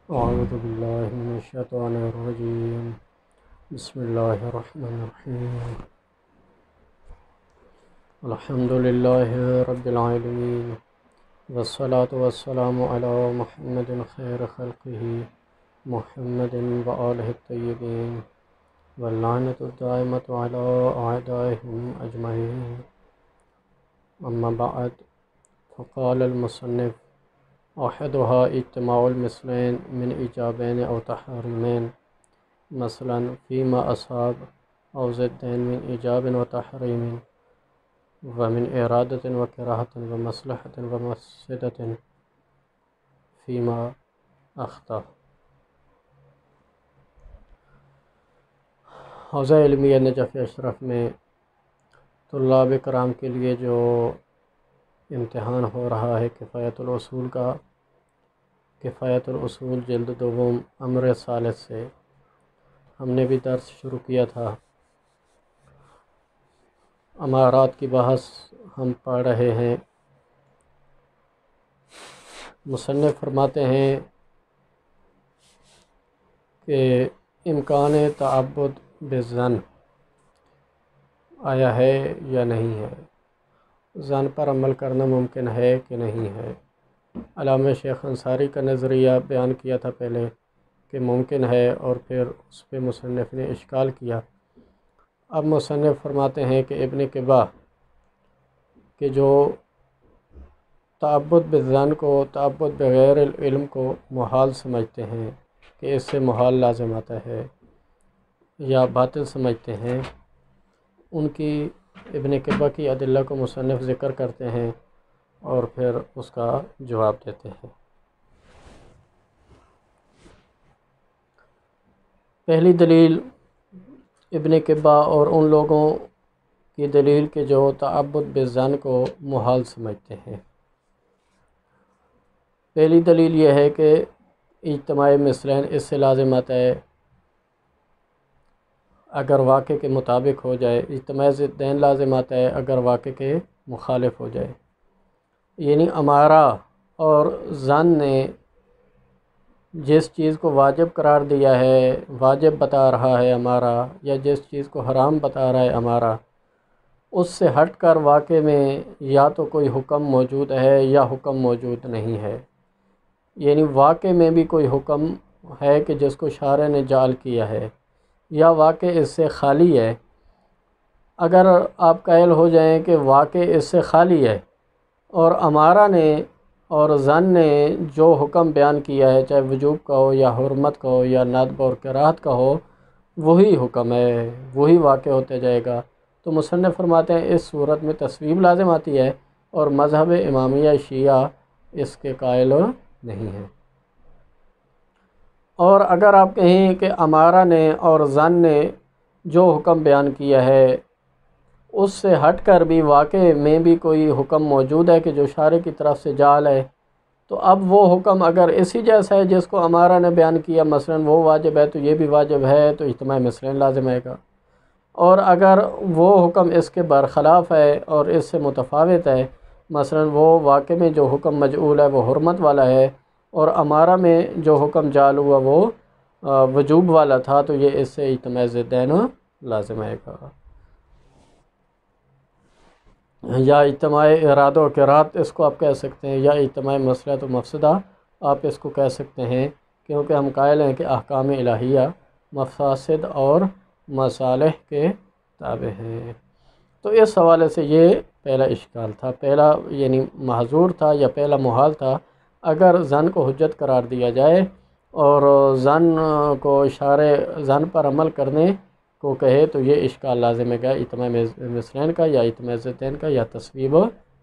أعوذ بالله من الشيطان الرجيم. بسم الله الرحمن الرحيم. الحمد لله رب العالمين، والصلاة والسلام على محمد خير خلقه محمد وآله الطيبين، واللعنة الدائمة على أعدائهم أجمعين. أما بعد، فقال المصنف: أحدها اجتماع المثلين من إيجابين أو تحريمين، مثلا فيما أصاب، أو ضدين من إيجاب وتحريم، ومن إرادة وكراهة ومصلحة ومفسدة فيما أخطأ. حوزہ علمیہ نجف اشرف میں طلاب کرام کے لیے جو امتحان ہو رہا ہے کفایت الاصول کا، کفایت الاصول جلد دوم امر ثالث سے ہم نے بھی درس شروع کیا تھا۔ امارات کی بحث ہم پڑھ رہے ہیں۔ مصنف فرماتے ہیں کہ امکان تعبد بالظن آیا ہے یا نہیں ہے، ظن پر عمل کرنا ممکن ہے کہ نہیں ہے۔ علامہ شیخ انصاری کا نظریہ بیان کیا تھا پہلے کہ ممکن ہے، اور پھر اس پہ مصنف نے اشکال کیا۔ اب مصنف فرماتے ہیں کہ ابن قبا کہ جو تعبد بالظن کو، تعبد بغیر علم کو محال سمجھتے ہیں کہ اس سے محال لازم آتا ہے، یا باطل سمجھتے ہیں، ان کی ابن قبا کی ادلہ کو مصنف ذکر کرتے ہیں اور پھر اس کا جواب دیتے ہیں۔ پہلی دلیل ابن قبا اور ان لوگوں کی دلیل کہ جو تعبد بالظن کو محال سمجھتے ہیں۔ پہلی دلیل یہ ہے کہ اجتماع مثلین اس سے لازم آتا ہے اگر واقع کے مطابق ہو جائے، اجتماع ضدین لازم آتا ہے اگر واقع کے مخالف ہو جائے۔ یعنی امارہ اور ظن نے جس چیز کو واجب قرار دیا ہے، واجب بتا رہا ہے امارہ، یا جس چیز کو حرام بتا رہا ہے امارہ، اس سے ہٹ کر واقع میں یا تو کوئی حکم موجود ہے یا حکم موجود نہیں ہے۔ یعنی واقع میں بھی کوئی حکم ہے کہ جس کو شارع نے جعل کیا ہے، یا واقع اس سے خالی ہے۔ اگر آپ قائل ہو جائیں کہ واقع اس سے خالی ہے اور امارہ نے اور ظن نے جو حکم بیان کیا ہے، چاہے وجوب کا ہو یا حرمت کا ہو یا ندب اور کراہت کا ہو، وہی حکم ہے، وہی واقع ہوتے جائے گا، تو مصنف فرماتے ہیں اس صورت میں تصویب لازم آتی ہے، اور مذہب امامیہ شیعہ اس کے قائل نہیں ہے۔ اور اگر آپ کہیں کہ امارہ نے اور ظن نے جو حکم بیان کیا ہے اس سے ہٹ کر بھی واقع میں بھی کوئی حکم موجود ہے کہ جو شارع کی طرف سے جعل ہے، تو اب وہ حکم اگر اسی جیسا ہے جس کو امارہ نے بیان کیا، مثلا وہ واجب ہے تو یہ بھی واجب ہے، تو اجتماع مثلین لازم آئے گا۔ اور اگر وہ حکم اس کے برخلاف ہے اور اس سے متفاوت ہے، مثلا وہ واقع میں جو حکم مجعول ہے وہ حرمت والا ہے، اور امارہ میں جو حکم جعل ہوا وہ وجوب والا تھا، تو یہ اس سے اجتماع ضدین لازم آئے گا۔ یا اجتماع ارادہ و کراہت اس کو آپ کہہ سکتے ہیں، یا اجتماع مصلحت و مفسدہ آپ اس کو کہہ سکتے ہیں، کیونکہ ہم قائل ہیں کہ احکام الہیہ مفاسد اور مصالح کے تابع ہیں۔ تو اس حوالے سے یہ پہلا اشکال تھا، پہلا یعنی محظور تھا یا پہلا محال تھا۔ اگر ظن کو حجت قرار دیا جائے اور ظن کو شارع ظن پر عمل کرنے کو کہے، تو یہ اشکال لازم ہے گا اجتماع مثلین کا یا اجتماع ضدین کا، یا تصویب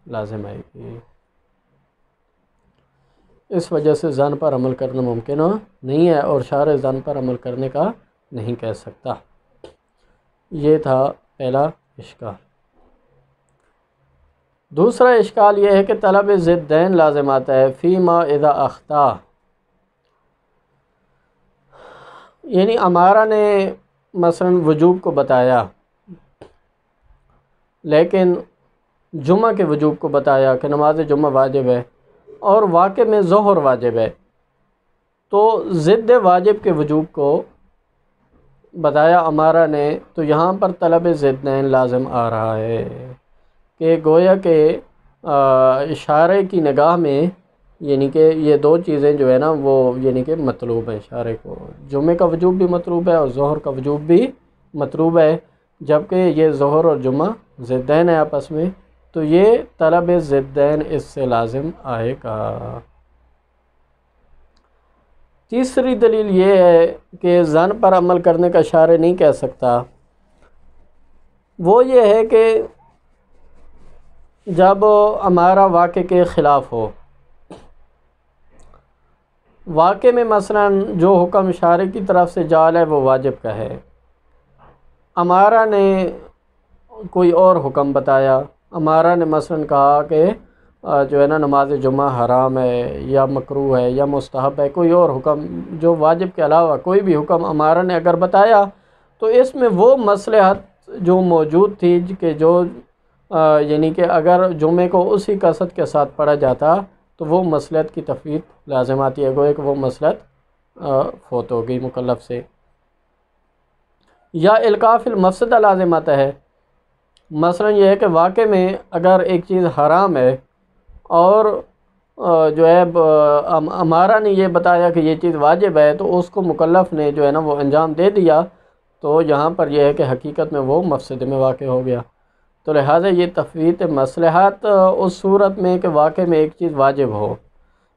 لازم آئے گی۔ اس وجہ سے ظن پر عمل کرنا ممکن نہیں ہے، اور شارع ظن پر عمل کرنے کا نہیں کہہ سکتا۔ یہ تھا پہلا اشکال۔ دوسرا اشکال یہ ہے کہ طلب ضدین لازم آتا ہے فیما اذا اخطا۔ یعنی امارہ نے مثلا وجوب کو بتایا، لیکن جمعہ کے وجوب کو بتایا کہ نماز جمعہ واجب ہے، اور واقع میں ظہر واجب ہے، تو ضد واجب کے وجوب کو بتایا امارہ نے، تو یہاں پر طلب ضدین لازم آ رہا ہے کہ گویا کہ اشارے کی نگاہ میں یعنی کہ یہ دو چیزیں جو ہے نا وہ یعنی کہ مطلوب ہیں اشارے کو، جمعے کا وجوب بھی مطلوب ہے اور ظہر کا وجوب بھی مطلوب ہے، جبکہ یہ ظہر اور جمعہ ضدین ہے آپس میں، تو یہ طلب ضدین اس سے لازم آئے گا۔ تیسری دلیل یہ ہے کہ ظن پر عمل کرنے کا شارع نہیں کہہ سکتا، وہ یہ ہے کہ جب ہمارا واقع کے خلاف ہو، واقع میں مثلا جو حکم شارع کی طرف سے جال ہے وہ واجب کا ہے، امارہ نے کوئی اور حکم بتایا، امارہ نے مثلا کہا کہ جو ہے نا نماز جمعہ حرام ہے یا مکروہ ہے یا مستحب ہے، کوئی اور حکم جو واجب کے علاوہ کوئی بھی حکم امارہ نے اگر بتایا، تو اس میں وہ مصلحت جو موجود تھی کہ جو یعنی کہ اگر جمعے کو اسی کثرت کے ساتھ پڑھا جاتا تو وہ مصلحت کی تفویض لازم آتی ہے، گویا کہ وہ مصلحت فوت ہو گئی مکلف سے، یا القاء فی المفسدہ لازم آتا ہے۔ مثلا یہ ہے کہ واقع میں اگر ایک چیز حرام ہے اور جو ہے ہمارا نے یہ بتایا کہ یہ چیز واجب ہے، تو اس کو مکلف نے جو ہے نا وہ انجام دے دیا، تو یہاں پر یہ ہے کہ حقیقت میں وہ مفسدے میں واقع ہو گیا، تو لہٰذا یہ تفویت مصلحت اس صورت میں کہ واقع میں ایک چیز واجب ہو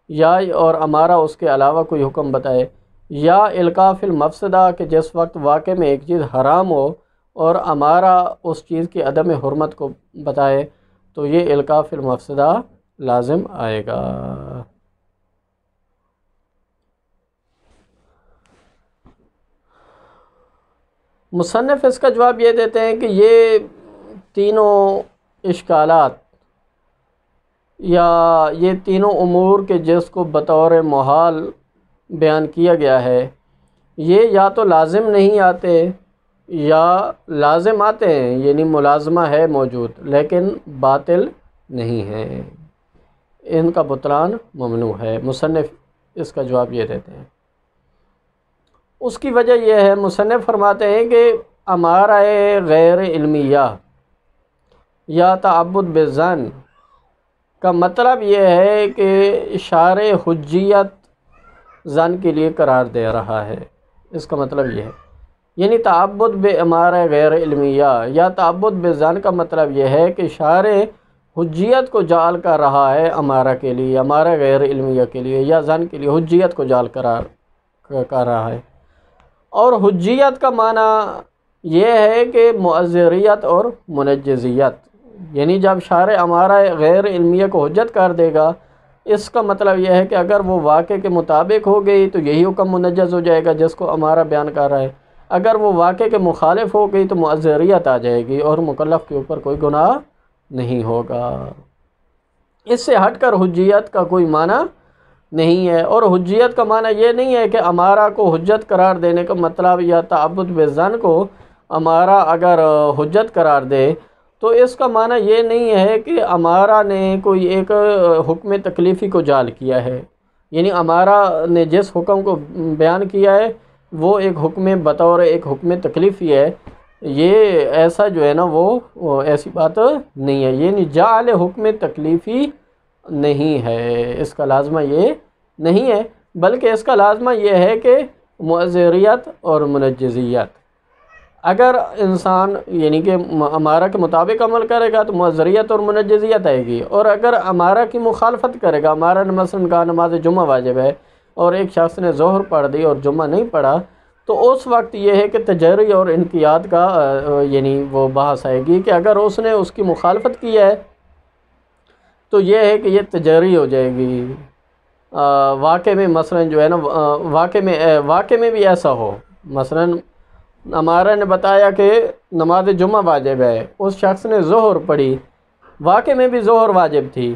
یا اور ہمارا اس کے علاوہ کوئی حکم بتائے، یا القاء فی المفسدہ کہ جس وقت واقع میں ایک چیز حرام ہو اور ہمارا اس چیز کی عدم حرمت کو بتائے، تو یہ القاء فی المفسدہ لازم آئے گا۔ مصنف اس کا جواب یہ دیتے ہیں کہ یہ تینوں اشکالات یا یہ تینوں امور کے جس کو بطور محال بیان کیا گیا ہے، یہ یا تو لازم نہیں آتے یا لازم آتے ہیں، یعنی ملازمہ ہے موجود لیکن باطل نہیں ہے، ان کا بطلان ممنوع ہے۔ مصنف اس کا جواب یہ دیتے ہیں، اس کی وجہ یہ ہے، مصنف فرماتے ہیں کہ ہمارا غیر علمیہ یا تعبد بالظن کا مطلب یہ ہے کہ شارع حجیت ظن کے لیے قرار دے رہا ہے، اس کا مطلب یہ ہے، یعنی تعبد بامارہ غیر علمیہ یا تعبد بالظن کا مطلب یہ ہے کہ شارع حجیت کو جعل کر رہا ہے امارہ کے لیے، امارہ غیر علمیہ کے لیے یا ظن کے لیے حجیت کو جعل قرار کر رہا ہے، اور حجیت کا معنی یہ ہے کہ معذریت اور منجزیت، یعنی جب شارع امارہ غیر علمیہ کو حجت کر دے گا، اس کا مطلب یہ ہے کہ اگر وہ واقع کے مطابق ہو گئی تو یہی حکم منجز ہو جائے گا جس کو امارہ بیان کر رہا ہے، اگر وہ واقع کے مخالف ہو گئی تو معذریت آ جائے گی اور مکلف کے اوپر کوئی گناہ نہیں ہوگا۔ اس سے ہٹ کر حجیت کا کوئی معنی نہیں ہے، اور حجیت کا معنی یہ نہیں ہے کہ امارہ کو حجت قرار دینے کا مطلب یا تعبد بالظن کو امارہ اگر حجت قرار دے تو اس کا معنی یہ نہیں ہے کہ امارہ نے کوئی ایک حکم تکلیفی کو جعل کیا ہے، یعنی امارہ نے جس حکم کو بیان کیا ہے وہ ایک حکم بطور ایک حکم تکلیفی ہے، یہ ایسا جو ہے نا وہ ایسی بات نہیں ہے، یعنی جعل حکم تکلیفی نہیں ہے، اس کا لازمہ یہ نہیں ہے، بلکہ اس کا لازمہ یہ ہے کہ معذریت اور منجزیت، اگر انسان یعنی کہ امارہ کے مطابق عمل کرے گا تو معذریت اور منجزیت آئے گی، اور اگر امارہ کی مخالفت کرے گا، امارہ نے مثلا کہا نماز جمعہ واجب ہے اور ایک شخص نے ظہر پڑھ دی اور جمعہ نہیں پڑھا، تو اس وقت یہ ہے کہ تجری اور انقیاد کا یعنی وہ بحث آئے گی کہ اگر اس نے اس کی مخالفت کی ہے تو یہ ہے کہ یہ تجری ہو جائے گی، واقع میں مثلا جو ہے نا واقع میں بھی ایسا ہو، مثلا ہمارا نے بتایا کہ نماز جمعہ واجب ہے، اس شخص نے ظہر پڑھی، واقع میں بھی ظہر واجب تھی،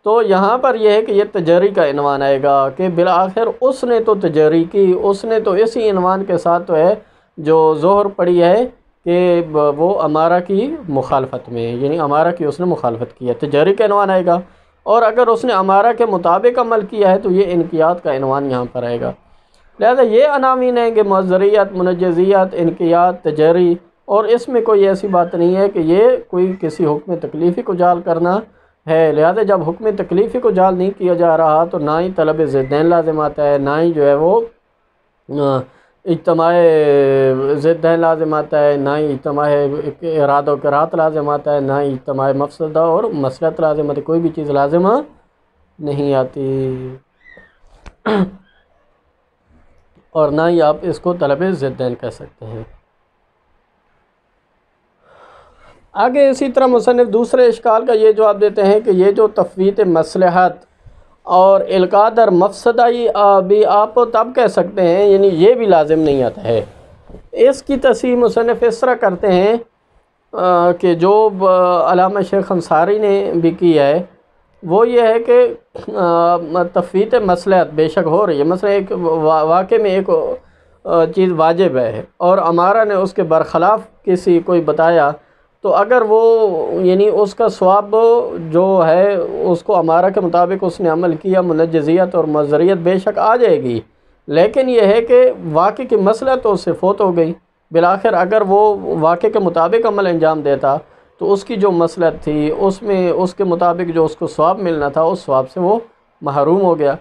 تو یہاں پر یہ ہے کہ یہ تجری کا عنوان آئے گا کہ بالآخر اس نے تو تجری کی، اس نے تو اسی عنوان کے ساتھ تو ہے جو ظہر پڑھی ہے کہ وہ امارہ کی مخالفت میں، یعنی امارہ کی اس نے مخالفت کی ہے، تجری کا عنوان آئے گا، اور اگر اس نے امارہ کے مطابق عمل کیا ہے تو یہ انقیاد کا عنوان یہاں پر آئے گا۔ لہذا یہ عناوین ہیں کہ مؤثریت، منجزیت، انقیاد، تجری، اور اس میں کوئی ایسی بات نہیں ہے کہ یہ کوئی کسی حکم تکلیفی کو جعل کرنا ہے۔ لہذا جب حکم تکلیفی کو جعل نہیں کیا جا رہا تو نہ ہی طلب ضدین لازم آتا ہے، نہ ہی جو ہے وہ اجتماع ضدین لازم آتا ہے، نہ ہی اجتماع ارادہ و کراہت لازم آتا ہے، نہ ہی اجتماع مفسدہ اور مصلحت لازم آتی ہے، کوئی بھی چیز لازم نہیں آتی، اور نہ ہی آپ اس کو طلب ضدین کہہ سکتے ہیں۔ آگے اسی طرح مصنف دوسرے اشکال کا یہ جواب دیتے ہیں کہ یہ جو تفویت مصلحت اور القاء در مفسدہ بھی آپ تب کہہ سکتے ہیں، یعنی یہ بھی لازم نہیں آتا ہے۔ اس کی تصحیح مصنف اس طرح کرتے ہیں کہ جو علامہ شیخ انصاری نے بھی کی ہے وہ یہ ہے کہ تفویت مصلحت بے شک ہو رہی ہے، مثلا ایک واقع میں ایک چیز واجب ہے اور امارہ نے اس کے برخلاف کسی کوئی بتایا، تو اگر وہ یعنی اس کا ثواب جو ہے اس کو امارہ کے مطابق اس نے عمل کیا، منجزیت اور مؤثریت بے شک آ جائے گی، لیکن یہ ہے کہ واقع کی مصلحت تو اس سے فوت ہو گئی۔ بالآخر اگر وہ واقع کے مطابق عمل انجام دیتا تو اس کی جو مصلحت تھی اس میں اس کے مطابق جو اس کو ثواب ملنا تھا اس ثواب سے وہ محروم ہو گیا۔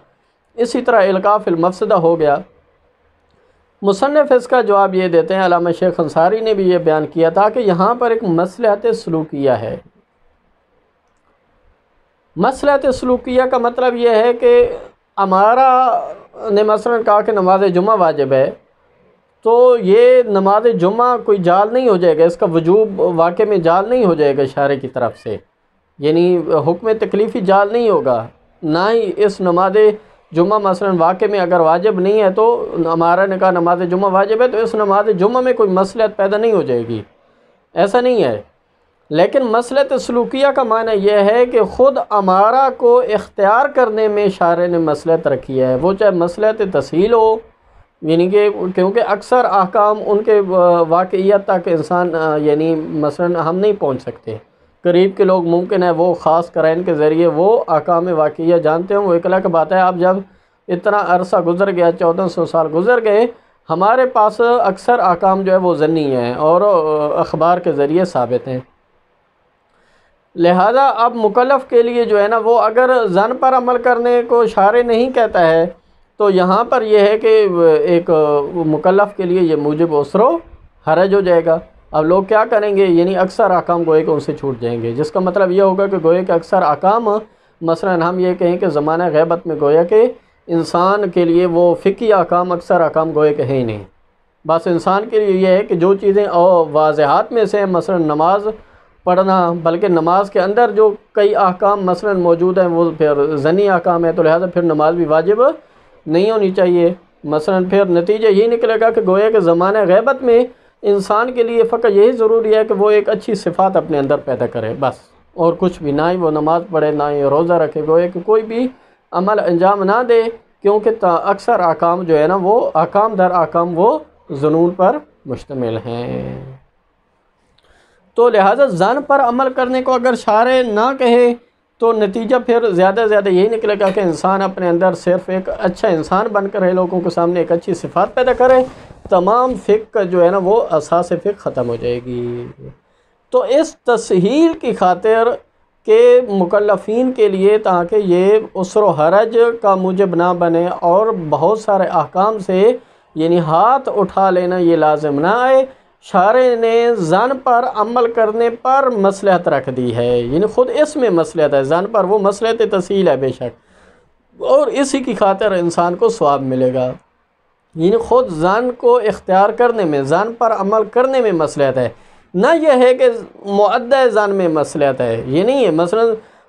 اسی طرح القاء فی المفسدہ ہو گیا۔ مصنف اس کا جواب یہ دیتے ہیں، علامہ شیخ انصاری نے بھی یہ بیان کیا تھا کہ یہاں پر ایک مصلحت سلوکیہ ہے۔ مصلحت سلوکیہ کا مطلب یہ ہے کہ ہمارا نے مثلا کہا کہ نماز جمعہ واجب ہے، تو یہ نماز جمعہ کوئی جعل نہیں ہو جائے گا، اس کا وجوب واقع میں جعل نہیں ہو جائے گا شارع کی طرف سے، یعنی حکم تکلیفی جعل نہیں ہوگا، نہ ہی اس نماز جمعہ مثلا واقع میں اگر واجب نہیں ہے تو ہمارا نے کہا نماز جمعہ واجب ہے تو اس نماز جمعہ میں کوئی مصلحت پیدا نہیں ہو جائے گی، ایسا نہیں ہے۔ لیکن مصلحت سلوکیہ کا معنی یہ ہے کہ خود امارہ کو اختیار کرنے میں شارع نے مصلحت رکھی ہے، وہ چاہے مصلحت تسہیل ہو، یعنی کہ کیونکہ اکثر احکام ان کے واقعیت تک انسان یعنی مثلا ہم نہیں پہنچ سکتے، قریب کے لوگ ممکن ہے وہ خاص قرائن کے ذریعے وہ احکام واقعیہ جانتے ہیں، وہ ایک الگ بات ہے۔ اب جب اتنا عرصہ گزر گیا، 1400 سال گزر گئے، ہمارے پاس اکثر احکام جو ہے وہ ظنی ہیں اور اخبار کے ذریعے ثابت ہیں، لہذا اب مکلف کے لیے جو ہے نا وہ اگر ظن پر عمل کرنے کو شارع نہیں کہتا ہے تو یہاں پر یہ ہے کہ ایک مکلف کے لیے یہ موجب عسر و حرج ہو جائے گا۔ اب لوگ کیا کریں گے، یعنی اکثر احکام گوئے کہ ان سے چھوٹ جائیں گے، جس کا مطلب یہ ہوگا کہ گوئے کہ اکثر احکام مثلا ہم یہ کہیں کہ زمانہ غیبت میں گویا کہ انسان کے لیے وہ فقہی احکام اکثر احکام گوئے کہ ہیں ہی نہیں، بس انسان کے لیے یہ ہے کہ جو چیزیں واضحات میں سے مثلا نماز پڑھنا، بلکہ نماز کے اندر جو کئی احکام مثلا موجود ہیں وہ پھر ظنی احکام ہیں، تو لہٰذا پھر نماز بھی واجب نہیں ہونی چاہیے۔ مثلا پھر نتیجہ یہی نکلے گا کہ گویا کہ زمانہ غیبت میں انسان کے لیے فقط یہی ضروری ہے کہ وہ ایک اچھی صفات اپنے اندر پیدا کرے بس، اور کچھ بھی، نہ ہی وہ نماز پڑھے، نہ ہی روزہ رکھے، گویا کہ کوئی بھی عمل انجام نہ دے، کیونکہ اکثر احکام جو ہے نا وہ احکام در احکام وہ ظنون پر مشتمل ہیں۔ تو لہٰذا ظن پر عمل کرنے کو اگر شارع نہ کہے تو نتیجہ پھر زیادہ زیادہ یہی نکلے گا کہ انسان اپنے اندر صرف ایک اچھا انسان بن کر لوگوں کے سامنے ایک اچھی صفات پیدا کرے، تمام فقہ کا جو ہے نا وہ اساس فقہ ختم ہو جائے گی۔ تو اس تسہیل کی خاطر کہ مکلفین کے لیے تاکہ یہ عسر و حرج کا موجب نہ بنے اور بہت سارے احکام سے یعنی ہاتھ اٹھا لینا یہ لازم نہ آئے، شارع نے ظن پر عمل کرنے پر مصلحت رکھ دی ہے، یعنی خود اس میں مصلحت ہے، ظن پر وہ مصلحت تسہیل ہے بے شک، اور اسی کی خاطر انسان کو ثواب ملے گا، یعنی خود ظن کو اختیار کرنے میں، ظن پر عمل کرنے میں مصلحت ہے، نہ یہ ہے کہ معدہ ظن میں مصلحت ہے، یہ نہیں ہے۔ مثلا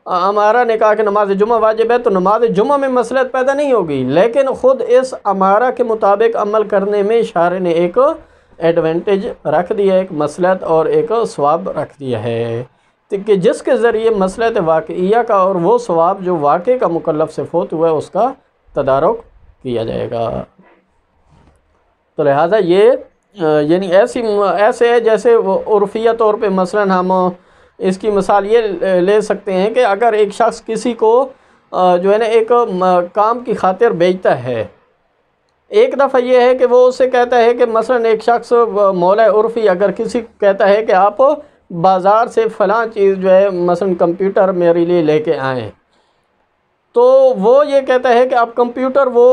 امارہ نے کہا کہ نماز جمعہ واجب ہے تو نماز جمعہ میں مصلحت پیدا نہیں ہوگی، لیکن خود اس امارہ کے مطابق عمل کرنے میں شارع نے ایک ایڈوانٹیج رکھ دیا ہے، ایک مصلحت اور ایک ثواب رکھ دیا ہے کہ جس کے ذریعے مصلحت واقعیہ کا اور وہ ثواب جو واقع کا مکلف سے فوت ہوا ہے اس کا تدارک کیا جائے گا۔ تو لہٰذا یہ یعنی ایسے ہے جیسے عرفیہ طور پہ مثلا ہم اس کی مثال یہ لے سکتے ہیں کہ اگر ایک شخص کسی کو جو ہے نا ایک کام کی خاطر بیچتا ہے، ایک دفعہ یہ ہے کہ وہ اسے کہتا ہے کہ مثلا ایک شخص مولا عرفی اگر کسی کہتا ہے کہ آپ بازار سے فلاں چیز جو ہے مثلا کمپیوٹر میرے لیے لے کے آئیں، تو وہ یہ کہتا ہے کہ آپ کمپیوٹر وہ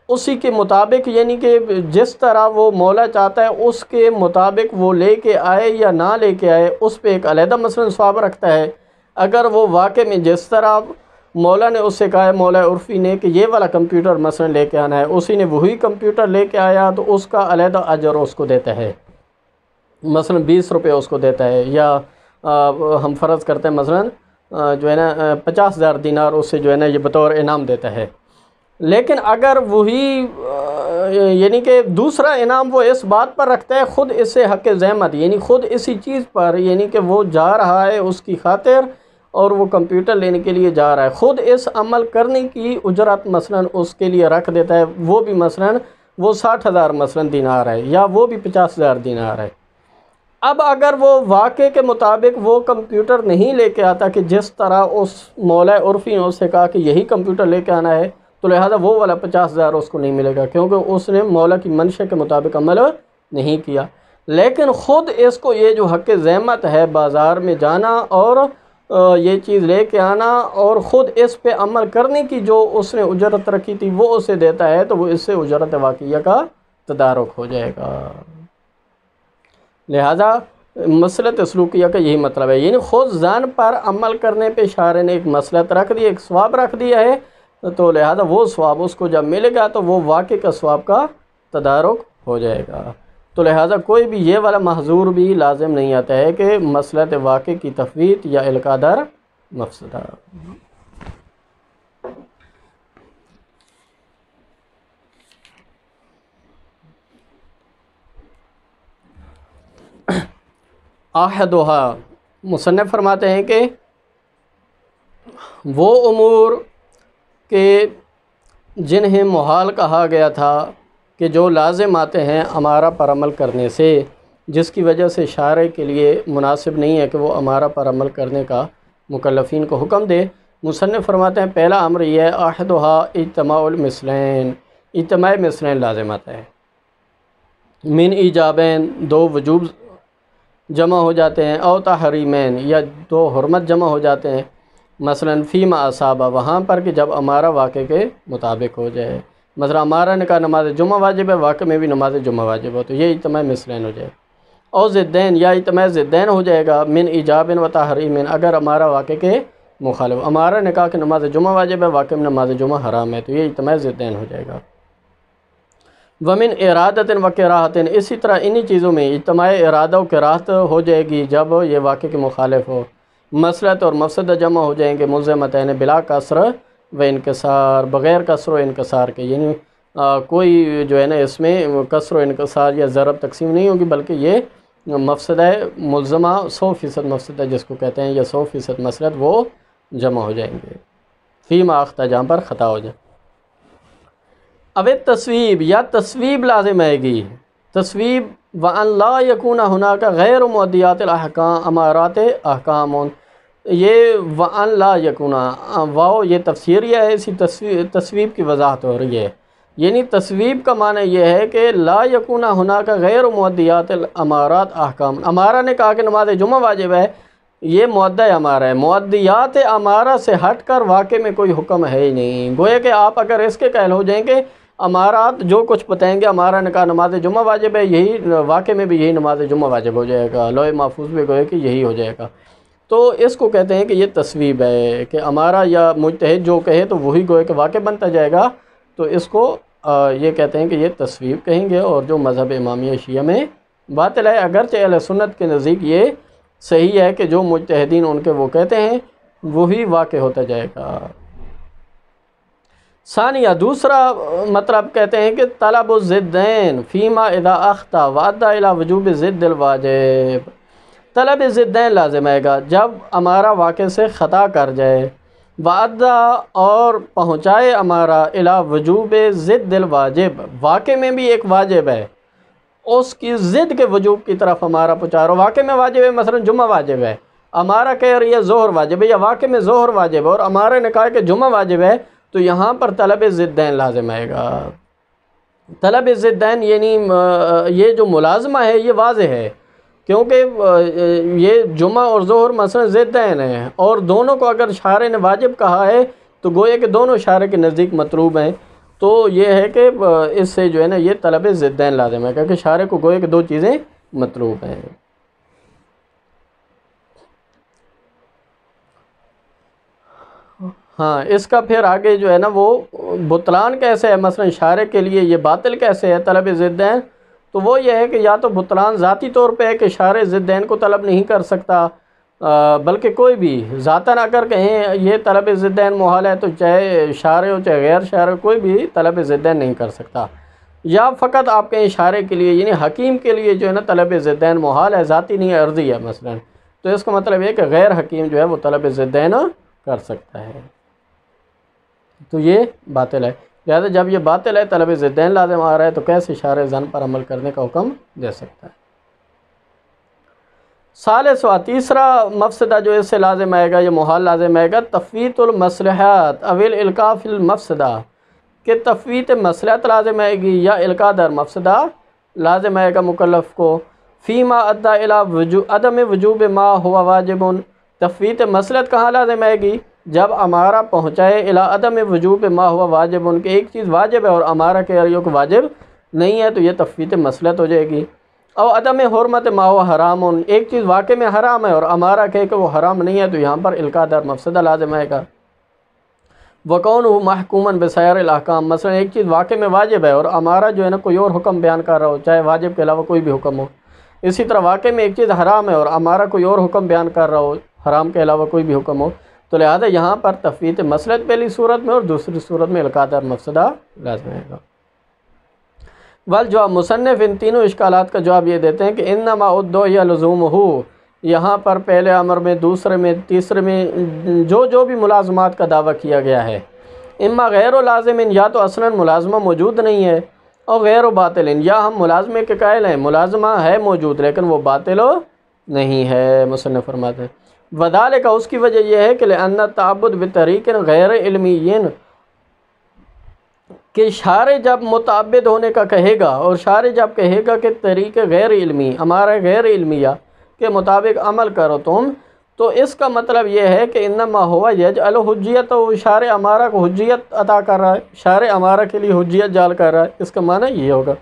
اسی کے مطابق یعنی کہ جس طرح وہ مولا چاہتا ہے اس کے مطابق وہ لے کے آئے یا نہ لے کے آئے، اس پہ ایک علیحدہ مثلا ثواب رکھتا ہے۔ اگر وہ واقع میں جس طرح مولا نے اس سے کہا ہے، مولا عرفی نے کہ یہ والا کمپیوٹر مثلا لے کے آنا ہے، اسی نے وہی کمپیوٹر لے کے آیا تو اس کا علیحدہ اجر اس کو دیتا ہے، مثلا 20 روپے اس کو دیتا ہے، یا ہم فرض کرتے ہیں مثلا جو ہے نا 50,000 دینار اس سے جو ہے نا یہ بطور انعام دیتا ہے۔ لیکن اگر وہی یعنی کہ دوسرا انعام وہ اس بات پر رکھتا ہے خود اس سے حق زحمت، یعنی خود اسی چیز پر، یعنی کہ وہ جا رہا ہے اس کی خاطر اور وہ کمپیوٹر لینے کے لیے جا رہا ہے، خود اس عمل کرنے کی اجرت مثلا اس کے لیے رکھ دیتا ہے، وہ بھی مثلا وہ 60,000 مثلا دینار ہے یا وہ بھی 50,000 دینار ہے۔ اب اگر وہ واقع کے مطابق وہ کمپیوٹر نہیں لے کے آتا کہ جس طرح اس مولا عرفی نے اس سے کہا کہ یہی کمپیوٹر لے کے آنا ہے، تو لہذا وہ والا 50,000 اس کو نہیں ملے گا، کیونکہ اس نے مولا کی منشا کے مطابق عمل نہیں کیا۔ لیکن خود اس کو یہ جو حق زحمت ہے بازار میں جانا اور یہ چیز لے کے آنا اور خود اس پہ عمل کرنے کی جو اس نے اجرت رکھی تھی وہ اسے دیتا ہے، تو وہ اس سے اجرت واقعیہ کا تدارک ہو جائے گا۔ لہذا مسئلۃ سلوکیہ کا یہی مطلب ہے، یعنی خود ذہن پر عمل کرنے پہ شارع نے ایک مسئلت رکھ دی، ایک ثواب رکھ دیا ہے، تو لہذا وہ ثواب اس کو جب ملے گا تو وہ واقع کا ثواب کا تدارک ہو جائے گا۔ تو لہذا کوئی بھی یہ والا محظور بھی لازم نہیں آتا ہے کہ مسئلۃ واقع کی تفویت یا القاء در مفسدہ۔ آحدھا، مصنف فرماتے ہیں کہ وہ امور کہ جنہیں محال کہا گیا تھا کہ جو لازم آتے ہیں امارہ پر عمل کرنے سے، جس کی وجہ سے شارع کے لیے مناسب نہیں ہے کہ وہ امارہ پر عمل کرنے کا مکلفین کو حکم دے۔ مصنف فرماتے ہیں پہلا امر یہ ہے آحدھا اجتماع المثلین، اجتماع مثلین لازم آتا ہے، من ایجابین، دو وجوب جمع ہو جاتے ہیں، او تحریمین، یا دو حرمت جمع ہو جاتے ہیں، مثلا فیما اصابہ، وہاں پر کہ جب امارہ واقع کے مطابق ہو جائے، مثلا امارہ نے کہا نماز جمعہ واجب ہے، واقع میں بھی نماز جمعہ واجب ہو، تو یہ اجتماع مثلین ہو جائے۔ او ضدین، یا اجتماع ضدین ہو جائے گا، من ایجاب و تحریم، اگر امارہ واقع کے مخالف، امارہ نے کہا کہ نماز جمعہ واجب ہے، واقع میں نماز جمعہ حرام ہے، تو یہ اجتماع ضدین ہو جائے گا۔ ومن ارادت و کراہت، اسی طرح انہی چیزوں میں اجتماع ارادہ و کراہت ہو جائے گی جب یہ واقع کے مخالف ہو، مصلحت اور مفسدہ جمع ہو جائیں گے ملزمتین بلا کسر و انکسار، بغیر کسر و انکسار کے، یعنی کوئی جو ہے نا اس میں کسر و انکسار یا ضرب تقسیم نہیں ہوگی، بلکہ یہ مفسدہ ملزمہ 100% مفسدہ جس کو کہتے ہیں یا 100% مصلحت وہ جمع ہو جائیں گے، فیما اختہ، جہاں پر خطا ہو جائے۔ اب تصویب، یا تصویب لازم آئے گی، تصویب وَأَن لَا يَكُونَ هُنَاكَ غَيْرُ مُؤَدِّيَاتِ الْأَحْكَامِ امارات احکام، یہ وَأَن لَا يَكُونَ، واو یہ تفسیریہ ہے، اسی تصویب کی وضاحت ہو رہی ہے، یعنی تصویب کا معنی یہ ہے کہ لا یکون ہناک غیر مؤدیات الامارات احکام، امارہ نے کہا کہ نماز جمعہ واجب ہے، یہ مؤدہ امارہ ہے، مؤدیات امارہ سے ہٹ کر واقع میں کوئی حکم ہے ہی نہیں، گویا کہ آپ اگر اس کے قائل ہو جائیں کہ امارات جو کچھ بتائیں گے، امارہ نے کہا نماز جمعہ واجب ہے، یہی واقع میں بھی یہی نماز جمعہ واجب ہو جائے گا، لوح محفوظ میں گویا کہ یہی ہو جائے گا، تو اس کو کہتے ہیں کہ یہ تصویب ہے کہ امارہ یا مجتہد جو کہے تو وہی گویا کہ واقع بنتا جائے گا، تو اس کو یہ کہتے ہیں کہ یہ تصویب کہیں گے، اور جو مذہب امامیہ شیعہ میں باطل ہے، اگرچہ اہل سنت کے نزدیک یہ صحیح ہے کہ جو مجتہدین ان کے وہ کہتے ہیں وہی واقع ہوتا جائے گا۔ ثانیہ، دوسرا مطلب کہتے ہیں کہ طلب الضدین فیما اذا اخطا وادى الى وجوب ضد الواجب، طلب ضدین لازم آئے گا جب امارہ واقع سے خطا کر جائے، وعدہ اور پہنچائے امارہ الی وجوب ضد الواجب، واقع میں بھی ایک واجب ہے، اس کی ضد کے وجوب کی طرف امارہ پہنچا رہا، واقع میں واجب ہے، مثلا جمعہ واجب ہے، امارہ کہہ رہی ہے ظہر واجب ہے، یا واقع میں ظہر واجب ہے اور امارہ نے کہا کہ جمعہ واجب ہے، تو یہاں پر طلب ضدین لازم آئے گا۔ طلب ضدین یعنی یہ جو ملازمہ ہے یہ واضح ہے، کیونکہ یہ جمعہ اور ظہر مثلا ضدین ہیں، اور دونوں کو اگر شارع نے واجب کہا ہے تو گویا کہ دونوں شارع کے نزدیک مطلوب ہیں، تو یہ ہے کہ اس سے جو ہے نا یہ طلب ضدین لازم ہے، کیونکہ شارع کو گویا کہ دو چیزیں مطلوب ہیں۔ ہاں، اس کا پھر آگے جو ہے نا وہ بطلان کیسے ہے، مثلا شارع کے لیے یہ باطل کیسے ہے طلب ضدین، تو وہ یہ ہے کہ یا تو بطلان ذاتی طور پہ ہے کہ شارع ضدین کو طلب نہیں کر سکتا، بلکہ کوئی بھی ذاتاً اگر کہیں یہ طلب ضدین محال ہے تو چاہے شارع ہو چاہے غیر شارع کوئی بھی طلب ضدین نہیں کر سکتا، یا فقط آپ کہیں شارع کے لیے یعنی حکیم کے لیے جو ہے نا طلب ضدین محال ہے، ذاتی نہیں ہے عرضی ہے مثلا، تو اس کا مطلب یہ کہ غیر حکیم جو ہے وہ طلب ضدین کر سکتا ہے، تو یہ باطل ہے۔ لہذا جب یہ باطل ہے طلب ضدین لازم آ رہا ہے تو کیسے شارع زن پر عمل کرنے کا حکم دے سکتا ہے۔ ثالث و تیسرا مفسدہ جو اس سے لازم آئے گا، یہ محال لازم آئے گا، تفویت المصلحات اویل القاء فی المفسدہ، کہ تفویت مصلحت لازم آئے گی یا القاء در مفسدہ لازم آئے گا مکلف کو، فیما ادى الی عدم وجوب ما ہوا واجب، تفویت مصلحت کہاں لازم آئے گی، جب امارہ پہنچائے الی عدم وجوب ما ہوا واجب، کہ ایک چیز واجب ہے اور امارہ کہہ رہی ہو کہ واجب نہیں ہے، تو یہ تفویت مصلحت ہو جائے گی۔ او عدم حرمت ما ہوا حرام، ایک چیز واقع میں حرام ہے اور امارہ کہے کہ وہ حرام نہیں ہے، تو یہاں پر القاء در مفسدہ لازم آئے گا۔ وَقَوْنُهُ مَحْكُومًا بِسَائِرِ الْأَحْكَامِ، مثلا ایک چیز واقع میں واجب ہے اور امارہ جو ہے نا کوئی اور حکم بیان کر رہا ہو، چاہے واجب کے علاوہ کوئی بھی حکم ہو، اسی طرح واقع میں ایک چیز حرام ہے اور امارہ کوئی اور حکم بیان کر رہا ہو، حرام کے علاوہ کوئی بھی حکم ہو، تو لہذا یہاں پر تفویت مصلحت پہلی صورت میں اور دوسری صورت میں القاء در مفسدہ لازم آئے گا۔ والجواب، مصنف ان تینوں اشکالات کا جواب یہ دیتے ہیں کہ انما ادعی لزومہ، یہاں پر پہلے امر میں، دوسرے میں، تیسرے میں جو بھی ملازمات کا دعویٰ کیا گیا ہے، اما غیر و لازم، یا تو اصلاً ملازمہ موجود نہیں ہے، اور غیر و باطل، یا ہم ملازمے کے قائل ہیں ملازمہ ہے موجود لیکن وہ باطل نہیں ہے، مصنف فرماتے ہیں وذالک، اس کی وجہ یہ ہے کہ لأن التعبد بطریق غیر علمیین، کہ شارع جب متعبد ہونے کا کہے گا اور شارع جب کہے گا کہ طریق غیر علمی، ہمارا غیر علمیہ کے مطابق عمل کرو تم، تو اس کا مطلب یہ ہے کہ انما ہوا یجعل حجیت، و شارع امارہ کو حجیت عطا کر رہا ہے، شارع امارہ کے لیے حجیت جعل کر رہا ہے، اس کا معنی یہ ہوگا۔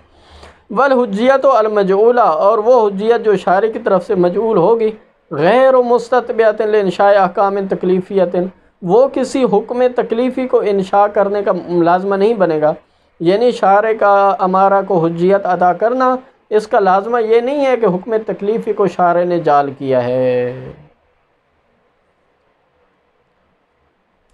والحجیت المجعولہ، اور وہ حجیت جو شارع کی طرف سے مجعول ہوگی، غیر مستتبعۃ لانشاء احکام تکلیفیۃ، وہ کسی حکم تکلیفی کو انشاء کرنے کا لازمہ نہیں بنے گا، یعنی شارع کا امارہ کو حجیت عطا کرنا اس کا لازمہ یہ نہیں ہے کہ حکم تکلیفی کو شارع نے جعل کیا ہے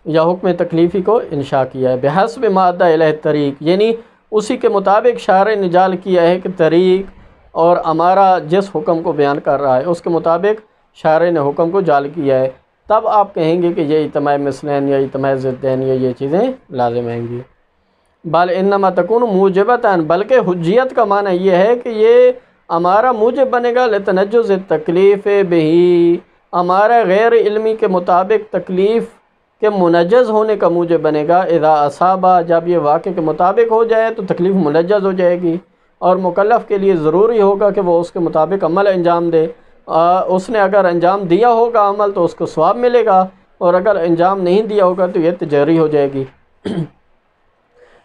یا حکم تکلیفی کو انشاء کیا ہے، بحسب ما ادى الیہ الطریق، یعنی اسی کے مطابق شارع نے جعل کیا ہے کہ طریق اور امارہ جس حکم کو بیان کر رہا ہے اس کے مطابق شارع نے حکم کو جعل کیا ہے، تب آپ کہیں گے کہ یہ اجتماع مثلین یا اجتماع ضدین یا یہ چیزیں لازم آئیں گی۔ بل انما تکون موجبتاً، بلکہ حجیت کا معنی یہ ہے کہ یہ امارہ موجب بنے گا لتنجز التکلیف بہی، امارہ غیر علمی کے مطابق تکلیف کے منجز ہونے کا موجب بنے گا، اذا اصابہ، جب یہ واقع کے مطابق ہو جائے تو تکلیف منجز ہو جائے گی، اور مکلف کے لیے ضروری ہوگا کہ وہ اس کے مطابق عمل انجام دے، اس نے اگر انجام دیا ہوگا عمل تو اس کو ثواب ملے گا، اور اگر انجام نہیں دیا ہوگا تو یہ تجاری ہو جائے گی۔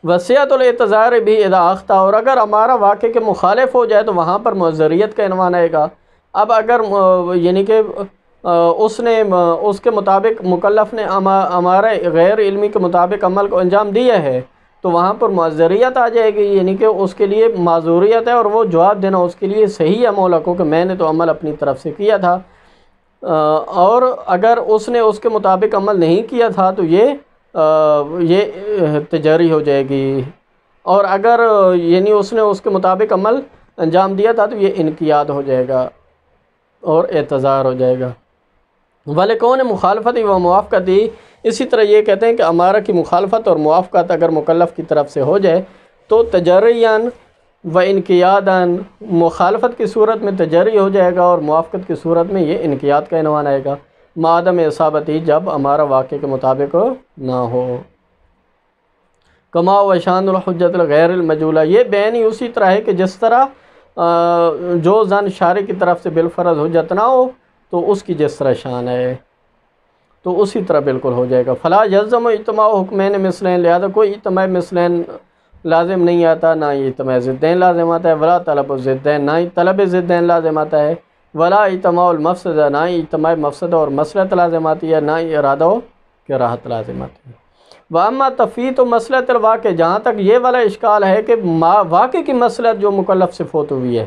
وصیت الاعتذار بھی اذا اخطا، اور اگر ہمارا واقع کے مخالف ہو جائے تو وہاں پر معذریت کا عنوان آئے گا۔ اب اگر یعنی کہ اس کے مطابق مکلف نے ہمارا غیر علمی کے مطابق عمل کو انجام دیا ہے تو وہاں پر معذریت آ جائے گی، یعنی کہ اس کے لیے معذوریت ہے اور وہ جواب دینا اس کے لیے صحیح ہے مولا کو کہ میں نے تو عمل اپنی طرف سے کیا تھا، اور اگر اس نے اس کے مطابق عمل نہیں کیا تھا تو یہ تجاری ہو جائے گی، اور اگر یعنی اس نے اس کے مطابق عمل انجام دیا تھا تو یہ انقیاد ہو جائے گا اور اعتذار ہو جائے گا۔ وَلِكَوْنِ مخالفت و موافقتی، اسی طرح یہ کہتے ہیں کہ امارہ کی مخالفت اور موافقت اگر مکلف کی طرف سے ہو جائے تو تجریاً و انقیاداً، مخالفت کی صورت میں تجری ہو جائے گا اور موافقت کی صورت میں یہ انقیاد کا عنوان آئے گا، معدم اصابتی، جب ہمارا واقع کے مطابق نہ ہو۔ کما و شان الحجت الغیر المجولہ، یہ بین ہی اسی طرح ہے کہ جس طرح جو زن شارع کی طرف سے بالفرض حجت نہ ہو تو اس کی جس طرح شان ہے تو اسی طرح بالکل ہو جائے گا۔ فلا یلزم اجتماع حکمین مثلین، لہذا کوئی اجتماع مثلین لازم نہیں آتا، نہ ہی اجتماع ضدین لازم آتا ہے، ولا طلب الضدین، نہ ہی طلب ضدین لازم آتا ہے، ولا اجتماع المفسدہ، نہ ہی اجتماع مفسدہ اور مصلحت لازم آتی ہے، نہ ہی ارادہ و کراہت لازم آتی ہے۔ وَأَمَّا تَفْوِيتُ مَصْلَحَةِ الْوَاقِعِ، جہاں تک یہ والا اشکال ہے کہ واقع کی مصلحت جو مکلف سے فوت ہوئی ہے،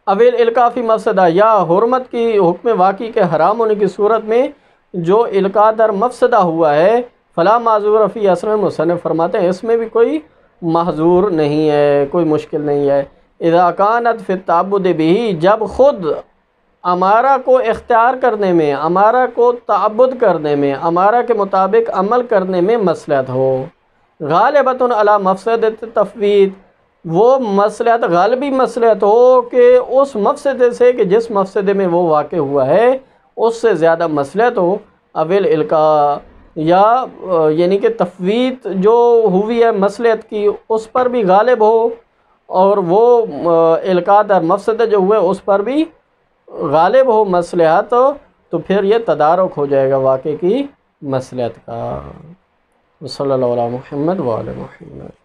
اویل القاء فی مفسدہ، یا حرمت کی حکم واقعی کے حرام ہونے کی صورت میں جو القاء در مفسدہ ہوا ہے، فلا معذور فی، اصل میں مصنف فرماتے ہیں اس میں بھی کوئی محظور نہیں ہے، کوئی مشکل نہیں ہے۔ اذا کانت فی التعبد بہ، جب خود امارہ کو اختیار کرنے میں، امارہ کو تعبد کرنے میں، امارہ کے مطابق عمل کرنے میں مصلحت ہو، غالبۃ علی مفسدۃ تفویت، وہ مصلحت غالبی مصلحت ہو کہ اس مفسدے سے کہ جس مفسدے میں وہ واقع ہوا ہے اس سے زیادہ مصلحت ہو، اویل القاء، یا یعنی کہ تفویت جو ہوئی ہے مصلحت کی اس پر بھی غالب ہو، اور وہ القاء در مفسدہ جو ہوئے اس پر بھی غالب ہو مصلحت، تو پھر یہ تدارک ہو جائے گا واقع کی مصلحت کا۔ صلی اللہ علیہ محمد وعلی محمد۔